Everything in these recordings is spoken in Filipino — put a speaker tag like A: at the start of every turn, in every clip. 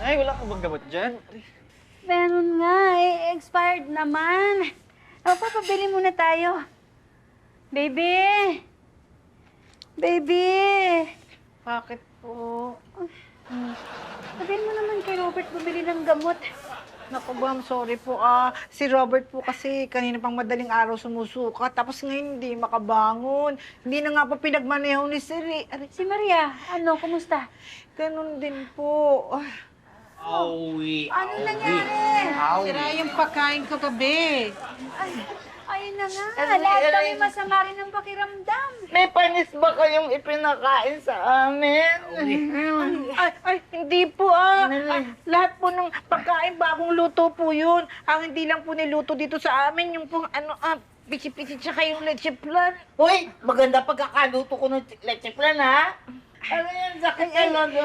A: Ay, wala ka bang gamot dyan?
B: Meron nga eh. Expired naman. O, papabili muna tayo. Baby! Baby!
A: Bakit po?
B: Sabihin mo naman kay Robert bumili ng gamot.
C: Naku, ma'am, sorry po. Si Robert po kasi kanina pang madaling araw sumusuka. Tapos ngayon hindi makabangon. Hindi na nga po pinagmaneho ni Sir.
B: Si Maria, ano, kumusta?
C: Ganun din po.
A: Awi.
B: Ano nangyari?
D: Sira yung pagkain kagabi.
B: Ay, ayun na nga. Lahat kami masama rin ng pakiramdam.
C: May panis ba kayong ipinakain sa amin? Ay, hindi po lahat po ng pagkain bagong luto po yun. Ang hindi lang po niluto dito sa amin, yung po pichi-pichi tsaka yung leche flan.
E: Hoy, maganda pagkakaluto ko ng leche flan, ha? Ano yan, sakit talaga.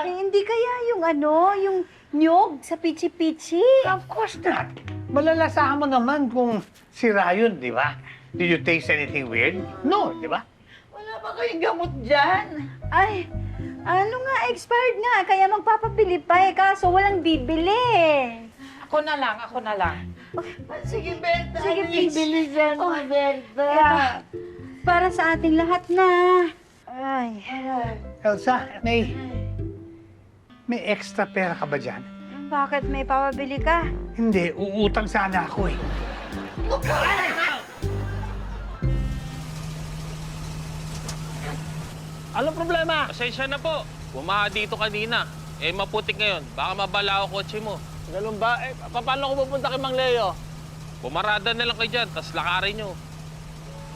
B: Eh, hindi kaya yung nyog sa pichi-pichi?
F: Of course not. Malalasahan mo naman kung sira yun, di ba? Did you taste anything weird? No, di ba?
E: Wala ba kayong gamot dyan?
B: Ay, ano nga, expired nga. Kaya magpapabili pa eh, kaso walang bibili.
D: Ako na lang.
E: Sige, Berta.
B: Sige, please.
E: Bilisan mo,
B: Oh,
E: Berta.
B: Eto, para sa ating lahat na. Ay.
F: Elsa, may extra pera ka ba dyan?
B: Bakit may papabili ka?
F: Hindi, uutang sana ako eh.
A: Anong problema?
G: Pasensya na po. Bumaha dito kanina. Eh, maputik ngayon. Baka mabala ako kotse mo.
A: Ganun ba? Eh, paano ko pupunta kay Mang Leo?
G: Bumarada na lang kayo dyan, tas lakarin nyo.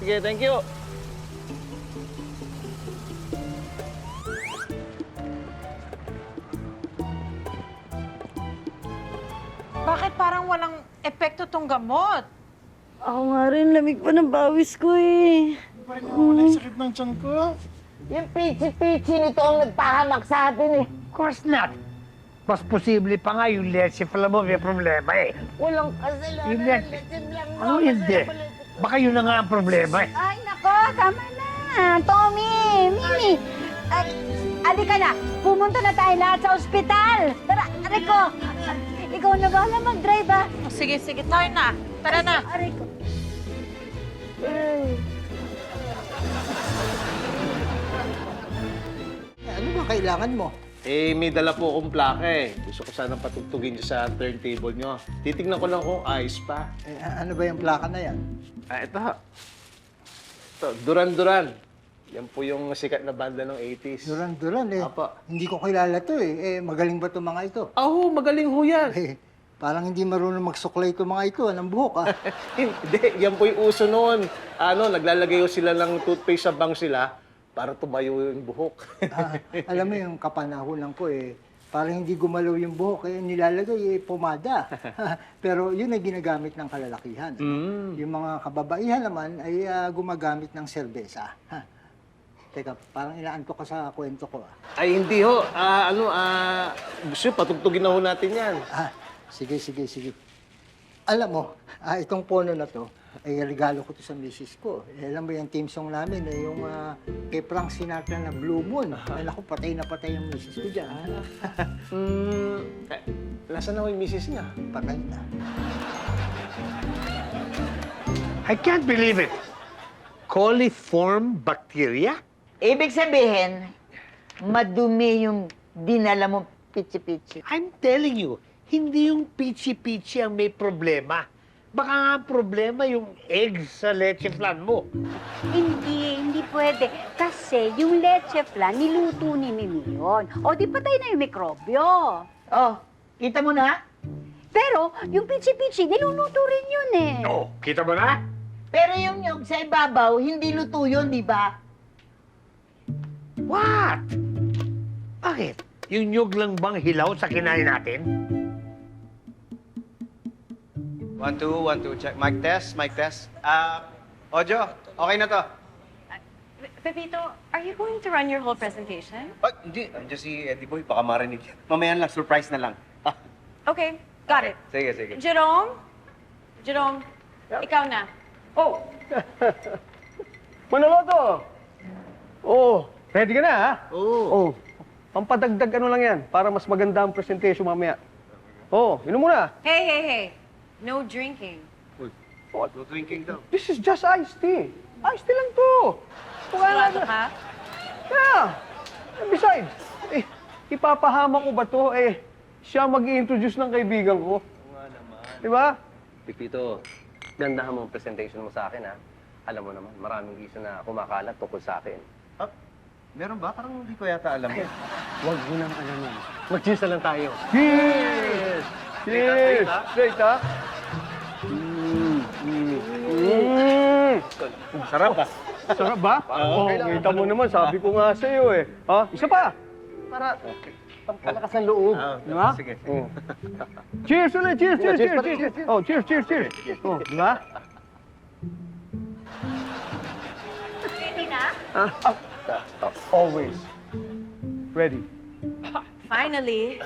A: Sige, thank you.
D: Bakit parang walang epekto tong gamot?
C: Ako nga rin, lamig pa ng bawis ko eh.
E: Yung pichi-pichi nito ang nagpahamak sa atin, eh.
F: Of course not. Mas posible pa nga yung leche flan mo may problema eh.
E: Walang kasalanan.
F: Yung leche.
E: Leche flan mo.
F: Ano hindi? Baka yun na nga ang problema eh.
B: Ay, nako, tama na. Tommy, Mimi. Ay, alika na. Pumunta na tayo lahat sa ospital. Tara, Rico. Ikaw na bahala mag-drive, ha?
D: Oh, sige, tayo na. Tara na.
B: Rico.
H: Ano ba kailangan mo?
I: Eh, may dala po akong plaka eh. Gusto ko sanang patugtugin niyo sa turntable niyo. Titignan ko lang kung ayos pa.
H: Ano ba yung plaka na yan?
I: Ito. Ito, Duran Duran. Yan po yung sikat na banda ng 80s.
H: Duran eh.
I: Apa.
H: Hindi ko kilala to eh. Magaling ba itong mga ito?
I: Magaling ho yan.
H: Parang hindi marunong magsuklay itong mga ito. Anong buhok
I: Hindi, yan po yung uso noon. Naglalagay ho sila ng toothpaste sa bang sila para tumayo yung buhok.
H: Alam mo yung kapanahonan ko parang hindi gumalaw yung buhok nilalagay pomada. Pero yun ay ginagamit ng kalalakihan. Yung mga kababaihan naman ay gumagamit ng serbesa. Teka, parang inaanto ka sa kwento ko.
I: Ay, hindi ho. Gusto nyo, patugtugin na ho natin yan.
H: Sige. Alam mo, itong pono na to, ay regalo ko to sa misis ko. Alam mo yung team song namin, yung kay Frank Sinatra na Blue Moon. Naku, patay na patay yung misis ko dyan.
I: Nasaan na ho yung misis niya?
H: Patay na.
F: I can't believe it. Coliform bacteria?
E: Ibig sabihin, madumi yung dinala mo pichi-pichi.
F: I'm telling you, hindi yung pichi-pichi ang may problema. Baka nga ang problema yung eggs sa leche flan mo.
B: Hindi pwede. Kasi yung leche flan, niluto ni Mimi yun. O, di patay na yung mikrobyo.
E: Oh, kita mo na?
B: Pero, yung pichi-pichi, niluluto rin yun eh.
F: Oh, kita mo na?
E: Pero yung nyog sa ibabaw, hindi luto yun, di ba?
F: What? Bakit? Yung nyug lang bang hilaw sa kinain natin?
A: 1, 2, 1, 2, check. Mic test. Ojo, okay na to.
J: Pepito, are you going to run your whole presentation?
A: Hindi. Andiyan si Eddie Boy. Baka marinig yan. Mamaya lang, surprise na lang.
J: Okay, got it.
A: Sige.
J: Jerome, ikaw na.
A: Oh! Manalo to! Oh, ready ka na, ha?
H: Oh,
I: Pampadagdag ano lang yan, para mas maganda ang presentation mamaya. Oo, inom muna.
J: Hey. No drinking.
I: What?
A: No drinking daw.
I: This is just iced tea. Iced tea lang to.
J: Sigurado ka?
I: Yeah. And besides, ipapahama ko ba to? Siya mag-i-introduce ng kaibigan ko. Di ba?
K: Pipito, gandahan mo ang presentation mo sa akin, ha? Alam mo naman, maraming isa na kumakalat tungkol sa akin.
A: Meron ba? Parang hindi ko yata alam.
K: Huwag mo nang alamin. Mag-cheers na lang tayo.
I: Cheers! Cheers! Straight, ha?
A: Sarap ah.
I: Sarap ba? Oo, kita mo naman, sabi ko nga sa'yo eh. Ha? Isa pa! Para palakas ang loob. Di ba?
A: Sige.
I: Cheers ulit! Cheers! Oh, cheers! Oh, di ba?
B: Ready na?
I: Always. Ready.
J: Finally.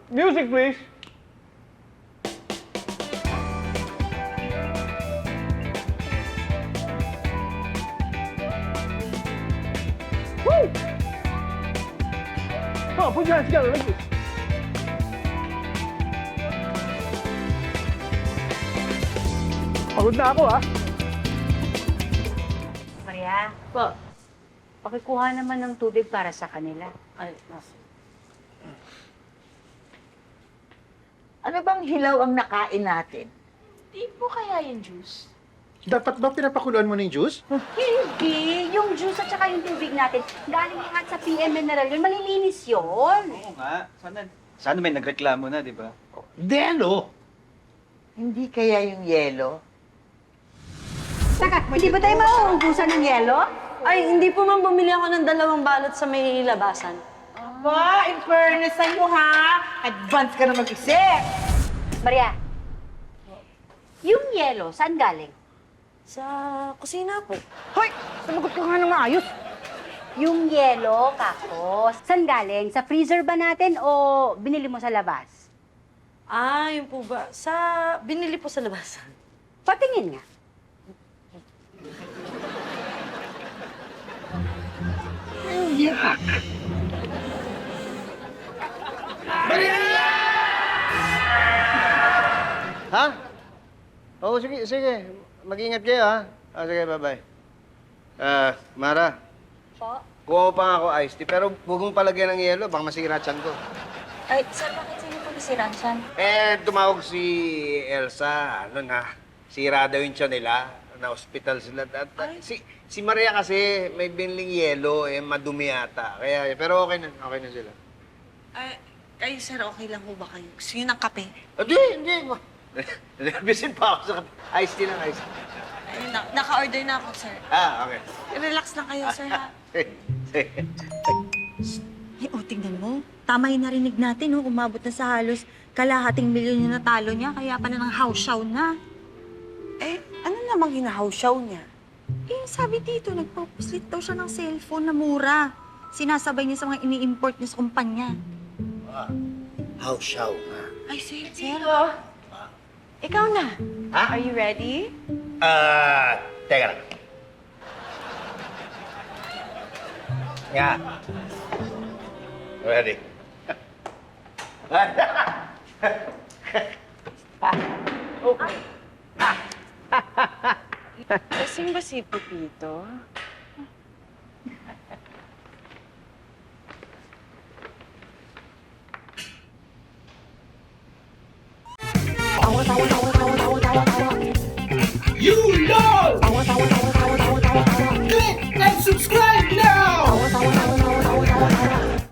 I: Music, please. Woo! Come on, put your hands together like this. Pagod na ako, ha?
B: Maria. Po. Pakikuha naman ng tubig para sa kanila.
C: Ano bang hilaw ang nakain natin?
J: Di po kaya yung juice?
F: Dapat ba pinapakuluan mo ng juice?
B: Hindi. Yung juice at saka yung tubig natin, galing yan sa PM Mineral yun. Malilinis yun.
A: Oo nga. Sana may nagreklamo na, di ba?
F: Delo!
C: Hindi kaya yung yelo?
B: Saka, hindi ba tayo mauubusan ng yelo?
J: Ay, hindi po ma'am, bumili ako ng 2 balot sa may labasan.
C: Aba, in fairness sa'yo ha! Advance ka na mag-isip!
B: Maria, yung yelo, saan galing?
J: Sa kusina po.
C: Hoy! Sumagot ka nga ng maayos!
B: Yung yelo, Kako, saan galing? Sa freezer ba natin o binili mo sa labas?
J: Ah, yun po ba? Binili po sa labasan.
B: Patingin nga.
A: Ha? Oo, sige. Mag-ingat kayo, ha? Sige, bye-bye. Mara.
J: Po?
A: Kuha ko pa nga ako iced tea, pero huwag mong palagyan ng yelo, baka masira tiyan ko.
J: Ay, sir, bakit sino po nasiraan siyan?
A: Tumawag si Elsa, sira daw yung tiyan nila, na hospital sila. Si Maria kasi may binling yelo, madumi yata. Pero okay na sila.
J: Ay, kayo, sir, okay lang po ba kayo? Gusto niyo ng kape?
A: Hindi. Nervisin pa ako sa iced tea lang, iced tea.
J: Ay, naka-order na ako, sir.
A: Okay.
J: Relax lang kayo, sir, ha?
A: Sige.
L: Ay, tingnan mo. Tama yung narinig natin, umabot na sa halos kalahating milyon yung natalo niya, kaya pala ng house-show na.
J: Eh, ano namang hinahaw-show niya?
L: Sabi dito, nagpapuslit daw siya ng cellphone na mura. Sinasabay niya sa mga ini-import niya sa kumpanya.
F: House-show nga.
J: Ay, sir. Ikaw na.
A: Ha?
J: Are you ready?
A: Teka lang. Nga. Ready.
J: Kasing ba si Pepito?
F: You know!